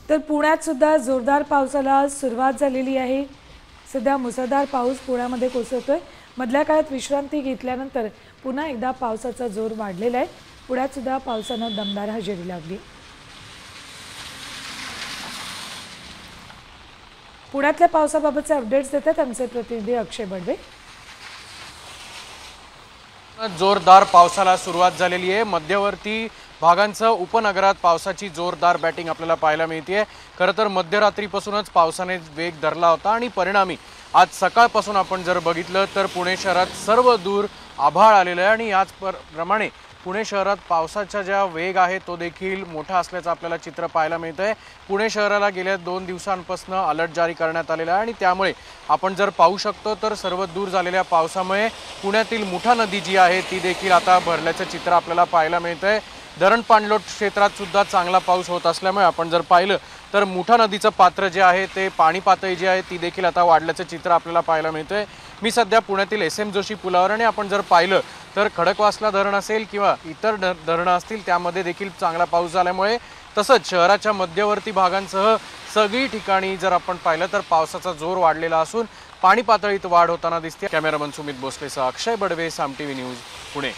तर पुण्यात सुद्धा जोरदार पावसाला सुरुवात झालेली आहे। सध्या मुसळधार पाऊस पुण्यामध्ये कोसळतोय। मधल्या काळात विश्रांती घेतल्यानंतर पुन्हा एकदा पावसाचा जोर वाढलेला आहे। पुण्यात सुद्धा पावसानं दमदार हजेरी लावली। पुण्यातल्या पावसाबाबतचे अपडेट्स देतात आमचे प्रतिनिधी अक्षय बडवे। जोरदार पावसाला सुरुवात झालेली आहे। मध्यवर्ती भागांसह उपनगरात पावसाची जोरदार बॅटिंग आपल्याला पाहायला मिळते। खरं तर मध्यरात्रीपासूनच पावसाने वेग धरला होता आणि परिणामी आज सकाळपासून आपण जर बघितलं तर पुणे शहरात सर्व दूर आभाळ आलेलं आहे आणि याच प्रमाणे पुणे शहरात पावसाचा ज्या वेग आहे तो देखील मोठा असल्याचं आपल्याला चित्र पाहायला मिळतंय। पुणे शहराला गेल्या 2 दिवसांपासून अलर्ट जारी करण्यात आलेला आहे आणि त्यामुळे आपण जर पाहू शकतो तर सर्व दूर झालेल्या पावसामुळे पुण्यातील मुठा नदी जी आहे ती देखील आता भरल्याचं चित्र आपल्याला पाहायला मिळतंय। धरण पाणलोट क्षेत्रात सुद्धा चांगला पाऊस होत असल्यामुळे आपण जर पाहिलं तर मुठा नदीचं पात्र जे आहे ते पाणी पातळी जी आहे ती देखील आता वाढल्याचं चित्र आपल्याला पाहायला मिळतंय। मी सध्या पुण्यातील SM जोशी पुलावर आणि आपण जर पाहिलं तर खडकवासला धरण असेल किंवा इतर धरणं असतील त्यामध्ये देखील चांगला पाऊस झाल्यामुळे तसंच शहराच्या मध्यवर्ती भागांसह सगळी ठिकाणी जर आपण पाहिलं तर पावसाचा जोर वाढलेला असून पाणी पातळीत वाढ होताना दिसते। कॅमेरामन सुमित भोसलेसह अक्षय बडवे, साम TV न्यूज, पुणे।